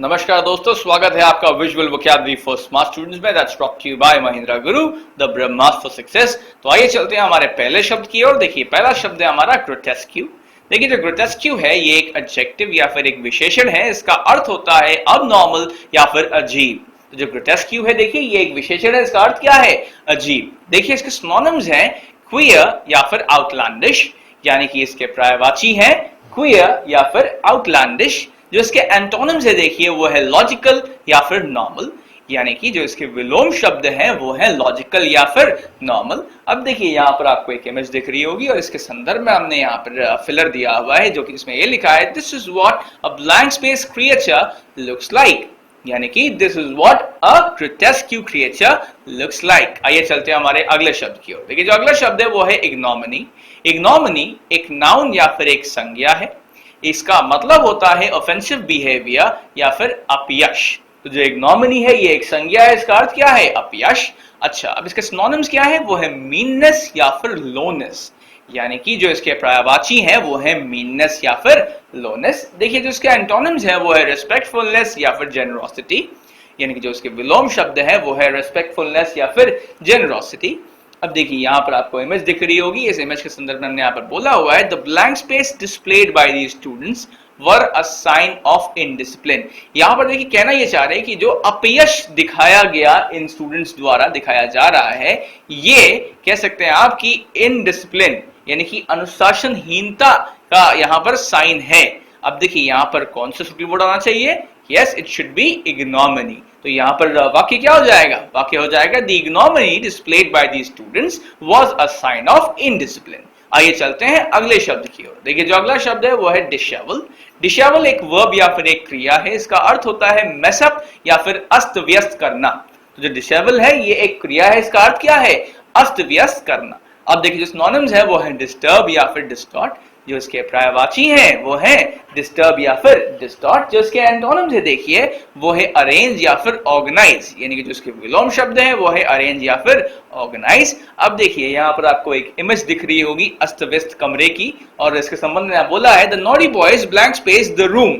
नमस्कार दोस्तों, स्वागत है आपका visual vocabulary for smart students में। That's brought to you by Mahindra Guru, the Brahmastra for success. तो आइए चलते हैं हमारे पहले शब्द की ओर। देखिए, पहला शब्द है हमारा ग्रोटेस्क्यू। देखिए, जो ग्रोटेस्क्यू है ये एक एडजेक्टिव या फिर एक विशेषण है। इसका अर्थ होता है अबनॉर्मल या फिर अजीब। तो जो ग्रोटेस्क्यू है, देखिए ये एक विशेषण है। इसका अर्थ क्या है? अजीब। देखिए, इसके सिनोनिम्स हैं क्वियर या फिर आउटलैंडिश, यानी कि इसके पर्यायवाची हैं क्वियर या फिर आउटलैंडिश। जो इसके एंटोनिम्स है, देखिए वो है लॉजिकल या फिर नॉर्मल, यानी कि जो इसके विलोम शब्द हैं वो है लॉजिकल या फिर नॉर्मल। अब देखिए, यहाँ पर आपको एक इमेज दिख रही होगी और इसके संदर्भ में हमने यहाँ पर फिलर दिया हुआ है, जो कि इसमें ये लिखा है, this is what a blank space creature looks like, यानी कि this is what a grotesque creature looks like. आइए चलते हैं हमारे अगले शब्द की ओर। देखिए, जो अगला शब्द है वो है इग्नोमिनी। इग्नोमिनी एक नाउन या फिर एक संज्ञा है। इसका मतलब होता है ऑफेंसिव बिहेवियर या फिर अपयश। तो जो इग्नोमिनी है ये एक संज्ञा है। इसका अर्थ क्या है? अपयश। अच्छा, अब इसके सिनोनिम्स क्या है? वो है मीननेस या फिर लोनेस, यानी कि जो इसके पर्यायवाची हैं वो है मीननेस या फिर लोनेस। देखिए, जो इसके एंटोनिम्स है वो है रिस्पेक्टफुलनेस या फिर जेनरोसिटी, यानी कि जो इसके विलोम शब्द है वो है रिस्पेक्टफुलनेस या फिर जेनरोसिटी। अब देखिए, यहाँ पर आपको इमेज दिख रही होगी। इस इमेज के संदर्भ में हमने यहाँ पर बोला हुआ है, the blank space displayed by the students were a sign of indiscipline. यहाँ पर देखिए, कहना ये चाह रहे हैं कि जो अपयश दिखाया गया इन स्टूडेंट्स द्वारा दिखाया जा रहा है, ये कह सकते हैं आप कि इनडिसिप्लिन यानी कि अनुशासनहीनता का यहाँ पर साइन है। अब देखिए, यहाँ पर कौन सा सूत्री वर्ड आना चाहिए? Yes, it should B ignominy. तो यहाँ पर वाक्य क्या हो जाएगा? वाक्य हो जाएगा, the ignominy displayed by the students was a sign of indiscipline. आइए चलते हैं अगले शब्द की ओर। देखिए, जो अगला शब्द है वो है डिशेवल। डिशेवल एक वर्ब या फिर एक क्रिया है। इसका अर्थ होता है मेसअप या फिर अस्त व्यस्त करना। तो जो डिशेवल है ये एक क्रिया है। इसका अर्थ क्या है? अस्त व्यस्त करना। अब देखिए, जो सिनोनिम्स है वो है डिस्टर्ब या फिर डिस्टॉर्ट। जो इसके पर्यायवाची हैं वो है डिस्टर्ब या फिर डिस्टॉर्ट। जो इसके एंटोनिम्स है, देखिए वो है अरेंज या फिर ऑर्गेनाइज, यानी कि जो इसके विलोम शब्द है वो है अरेंज या फिर ऑर्गेनाइज। अब देखिए, यहाँ पर आपको एक इमेज दिख रही होगी अस्त व्यस्त कमरे की, और इसके संबंध में बोला है, the naughty boys blank space the room,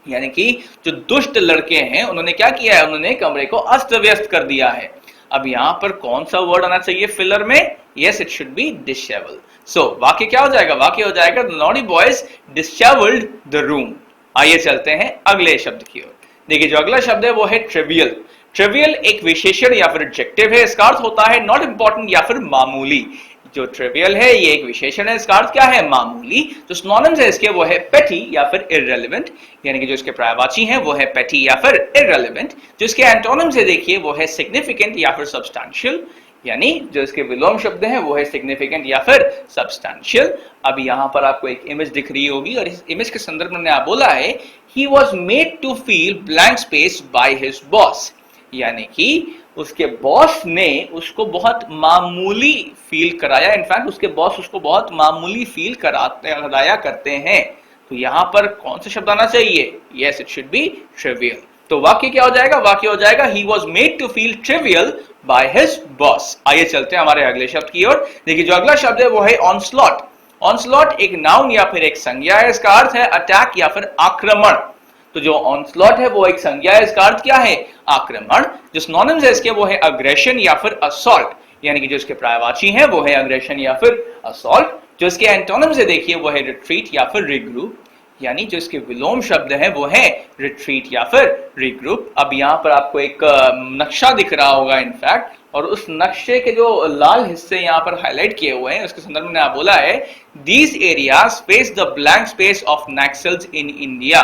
यानी कि जो दुष्ट लड़के हैं उन्होंने क्या किया है? उन्होंने कमरे को अस्त व्यस्त कर दिया है। अब यहाँ पर कौन सा वर्ड आना चाहिए फिलर में? Yes, it should be dishevel. So वाक्य क्या हो जाएगा? वाक्य हो जाएगा, the naughty boys dishevelled the room. आइए चलते हैं अगले शब्द की ओर। देखिए, जो अगला शब्द है वो है ट्रिवियल। ट्रिवियल एक विशेषण या फिर एडजेक्टिव है। इसका अर्थ होता है नॉट इंपॉर्टेंट या फिर मामूली। जो ट्रिवियल है ये एक विशेषण है। इसका अर्थ क्या है? मामूली। जो सिनोनिम्स है इसके वो है पेटी या फिर इररेलेवेंट, यानी कि जो इसके पर्यायवाची हैं वो है पेटी या फिर इररेलेवेंट। जो इसके एंटोनिम्स है, देखिए वो है सिग्निफिकेंट या फिर सब्सटैंशियल, यानी जो इसके विलोम शब्द हैं वो है सिग्निफिकेंट या फिर सब्सटैंशियल। अब यहाँ पर आपको एक इमेज दिख रही होगी और इस इमेज के संदर्भ में आप बोला है, he was made to feel blank space by his boss, यानी कि उसके बॉस ने उसको बहुत मामूली फील कराया। इनफैक्ट उसके बॉस उसको बहुत मामूली फील कराया करते हैं। तो यहाँ पर कौन सा शब्द आना चाहिए? Yes, it should B trivial. तो वाक्य क्या हो जाएगा? वाक्य हो जाएगा, he was made to feel trivial by his boss। आइए चलते हैं हमारे अगले शब्द की ओर। देखिए, जो अगला शब्द है वो है ऑनस्लॉट। ऑनस्लॉट एक नाउन या फिर एक संज्ञा है। इसका अर्थ है अटैक या फिर आक्रमण। तो जो ऑनस्लॉट है वो एक संज्ञा है। इसका अर्थ क्या है? आक्रमण। जो सिनोनिम्स है इसके वो है अग्रेशन या फिर असॉल्ट, यानी कि जो इसके पर्यायवाची हैं वो है अग्रेशन या फिर असॉल्ट। जो इसके एंटोनिम्स है, देखिए वो है रिट्रीट या फिर रिग्रुप, यानी जो इसके विलोम शब्द है वो है रिट्रीट या फिर रिग्रुप। अब यहाँ पर आपको एक नक्शा दिख रहा होगा इनफैक्ट, और उस नक्शे के जो लाल हिस्से यहाँ पर हाईलाइट किए हुए हैं उसके संदर्भ में आप बोला है, these areas face the blank space of Naxals in India,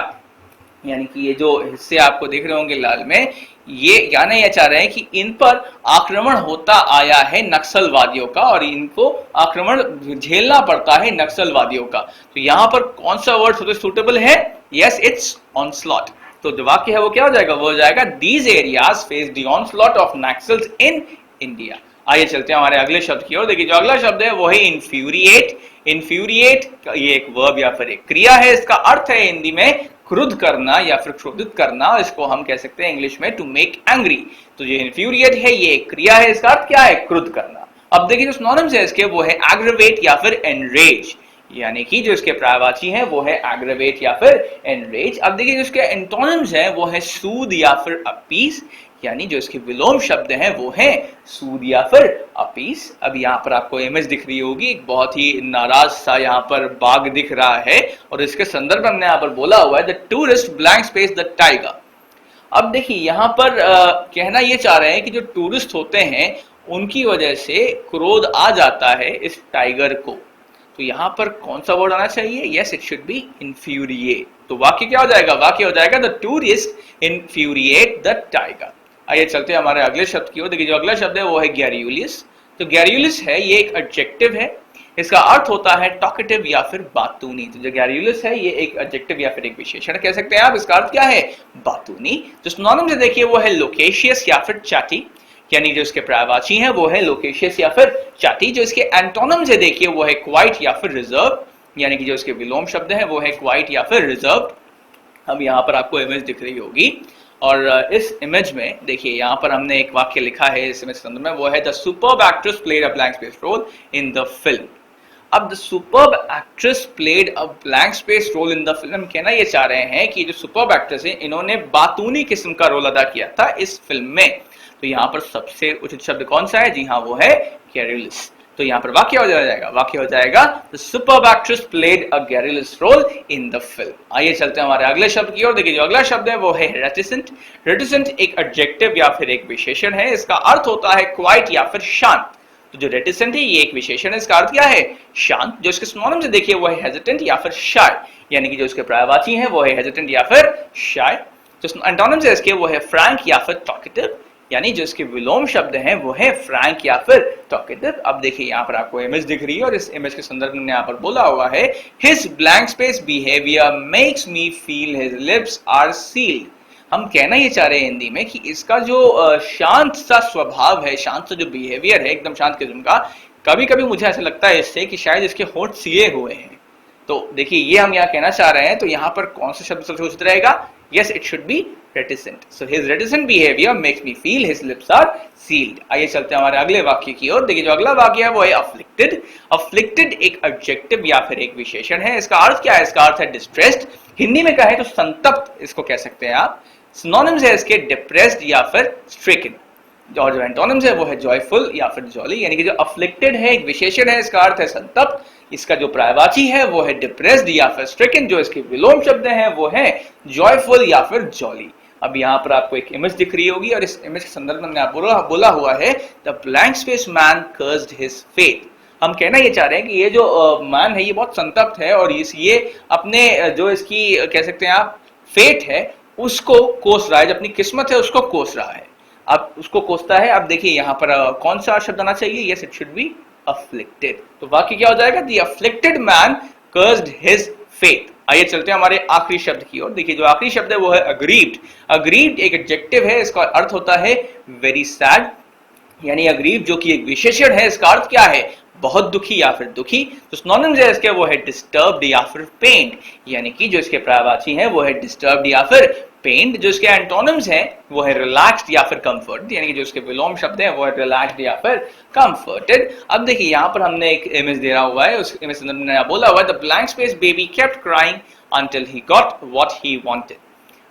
यानी कि ये जो हिस्से आपको देख रहे होंगे लाल में, ये कहना यह चाह रहे हैं कि इन पर आक्रमण होता आया है नक्सलवादियों का, और इनको आक्रमण झेलना पड़ता है नक्सलवादियों का। तो यहाँ पर कौन सा वर्ड सबसे सूटेबल है? Yes, it's onslaught. तो जो वाक्य है वो क्या हो जाएगा? वो हो जाएगा, these areas face the onslaught of Naxals in India. आइए चलते हैं हमारे अगले शब्द की ओर। देखिए, जो अगला शब्द है वो है इन्फ्यूरिएट। इन्फ्यूरिएट ये एक वर्ब या फिर एक क्रिया है। इसका अर्थ है हिंदी में क्रुद्ध करना या फिर क्रोधित करना। इसको हम कह सकते हैं इंग्लिश में टू मेक एंग्री। तो ये इन्फ्यूरिएट है ये एक क्रिया है। इसका अर्थ क्या है? क्रुद्ध करना। अब देखिए, जो सिनोनिम्स है इसके वो है एग्रीवेट या फिर एनरेज, यानी कि जो इसके पर्यायवाची हैं वो है एग्रेवेट या फिर एनरेज। अब देखिए जो इसके एंटोनिम्स हैं वो है सूद या फिर अपीस, यानी जो इसके विलोम शब्द हैं वो है सूद या फिर अपीस। अब यहाँ पर आपको इमेज दिख रही होगी, एक बहुत ही नाराज सा यहाँ पर बाघ दिख रहा है और इसके संदर्भ में हमने यहाँ पर बोला हुआ है the tourist blank space the tiger. अब देखिए यहाँ पर कहना ये चाह रहे हैं कि जो टूरिस्ट होते हैं उनकी वजह से क्रोध आ जाता है इस टाइगर को। तो यहाँ पर कौन सा वर्ड आना चाहिए? Yes, it should B infuriate. तो वाक्य क्या हो जाएगा? वाक्य हो जाएगा the tourist infuriate the tiger. आइए चलते हैं हमारे अगले शब्द की ओर। देखिए जो अगला शब्द है वो है गैरियूलियस। तो गैरियूलियस है ये एक एडजेक्टिव है, इसका अर्थ होता है टॉकेटिव या फिर बातूनी। तो जो गैरियूलियस है ये एक एडजेक्टिव या फिर एक विशेषण कह सकते हैं आप। इसका अर्थ क्या है? बातूनी। जो सिनोनिम से देखिए वो है लोकेशियस या फिर चैटी, यानी जो इसके पर्यायवाची हैं वो है लोकेशियस या फिर चैटी। जो इसके एंटोनिम से देखिए वो है क्वाइट या फिर रिजर्व, यानी कि जो इसके विलोम शब्द है वो है क्वाइट या फिर रिजर्व। अब यहाँ पर आपको इमेज दिख रही होगी और इस इमेज में देखिए यहाँ पर हमने एक वाक्य लिखा है इस इमेज के अंदर में, वो है the superb actress played a blank space role in the film. अब the superb actress played a blank space role in the film, कहना ये चाह रहे हैं कि जो सुपर्ब एक्ट्रेस है इन्होंने बातूनी किस्म का रोल अदा किया था इस फिल्म में। तो यहाँ पर सबसे उचित शब्द कौन सा है? जी हाँ, वो है गैरियूलियस। तो यहाँ पर वाक्य हो जाएगा, वाक्य हो जाएगा the superb actress played a garrulous role in the film. आइए चलते हैं हमारे अगले शब्द की ओर। देखिए जो अगला शब्द है वो है रेटिसेंट। रेटिसेंट एक एडजेक्टिव या फिर एक विशेषण है, इसका अर्थ होता है क्वाइट या फिर शांत। तो जो रेटिसेंट है ये एक विशेषण है, इसका अर्थ क्या है? शांत। जो इसके सिनोनिम से देखिए वो है हेजिटेंट या फिर शाय, यानी कि जो इसके पर्यायवाची हैं वो है हेजिटेंट या फिर शाय। जो एंटोनिम से इसके वो है फ्रैंक या फिर टॉकेटिव, यानी जो इसके विलोम शब्द हैं वो है फ्रैंक या फिर टॉकेटिव। अब देखिए यहाँ पर आपको इमेज दिख रही है और इस इमेज के संदर्भ में यहाँ पर बोला हुआ है his blank space behaviour makes me feel his lips are sealed. हम कहना ये चाह रहे हैं हिंदी में कि इसका जो शांत सा स्वभाव है, शांत सा जो बिहेवियर है एकदम शांत किस्म का, कभी कभी मुझे ऐसा लगता है इससे कि शायद इसके होंठ सिए हुए हैं। तो देखिए ये हम यहाँ कहना चाह रहे हैं, तो यहाँ पर कौन सा शब्द सबसे उचित रहेगा? Yes, it should B reticent. So his reticent behavior makes me feel his lips are sealed. आइए चलते हैं हमारे अगले वाक्य की ओर। देखिए जो अगला वाक्य है वो है afflicted. Afflicted एक adjective या फिर एक विशेषण है, इसका अर्थ क्या है? इसका अर्थ है distressed। हिंदी में कहें तो संतप्त इसको कह सकते हैं आप। सिनोनिम्स है इसके depressed या फिर stricken। और जो एंटोनिम्स है वो है जॉयफुल या फिर जॉली, यानी कि जो अफ्लिक्टेड है एक विशेषण है, इसका अर्थ है संतप्त। इसका जो पर्यायवाची है वो है डिप्रेस्ड या फिर स्ट्रिकन। जो इसके विलोम शब्द हैं वो है जॉयफुल या फिर जॉली। अब यहाँ पर आपको एक इमेज दिख रही होगी और इस इमेज के संदर्भ में हमने बोला हुआ है the blank space man cursed his fate. हम कहना ये चाह रहे हैं कि ये जो मैन है ये बहुत संतप्त है और ये अपने जो इसकी कह सकते हैं आप फेट है उसको कोस रहा है, जो अपनी किस्मत है उसको कोस रहा है। अब उसको कोसता है। अब देखिए यहाँ पर कौन सा शब्द आना चाहिए? Yes, it should B afflicted। तो वाक्य क्या हो जाएगा? The afflicted man cursed his fate। आइए चलते हैं हमारे आखिरी शब्द की ओर। देखिए जो आखिरी शब्द है वो है aggrieved। aggrieved एक एडजेक्टिव है, इसका अर्थ होता है very sad, यानी aggrieved जो कि एक विशेषण है, इसका अर्थ क्या है? बहुत दुखी या फिर दुखी। तो सिनोनिम्स है इसके वो है disturbed या फिर pained, यानी कि जो इसके पर्यायवाची हैं वो है disturbed या फिर पेन्ड। जो इसके एंटोनिम्स हैं वो है रिलैक्स्ड या फिर कंफर्ट, यानी कि जो इसके विलोम शब्द है वो है रिलैक्स्ड या फिर कंफर्टेड। अब देखिए यहाँ पर हमने एक इमेज दे रहा हुआ है, उस इमेज में बोला हुआ है the blank space baby kept crying until he got what he wanted.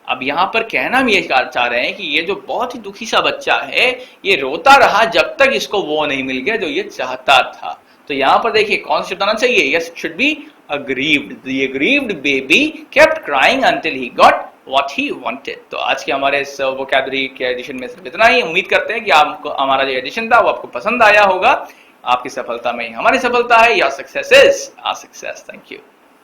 अब यहाँ पर कहना हम ये चाह रहे हैं कि ये जो बहुत ही दुखी सा बच्चा है ये रोता रहा जब तक इसको वो नहीं मिल गया जो ये चाहता था। तो यहाँ पर देखिए कौन सा शब्द आना चाहिए? Yes, it should B aggrieved। The aggrieved baby kept crying until he got what he wanted। तो आज के हमारे इस वोकैबुलरी के एडिशन में सिर्फ इतना ही। उम्मीद करते हैं कि आपको हमारा जो एडिशन था वो आपको पसंद आया होगा। आपकी सफलता में ही हमारी सफलता है। Your success is our success. Thank you.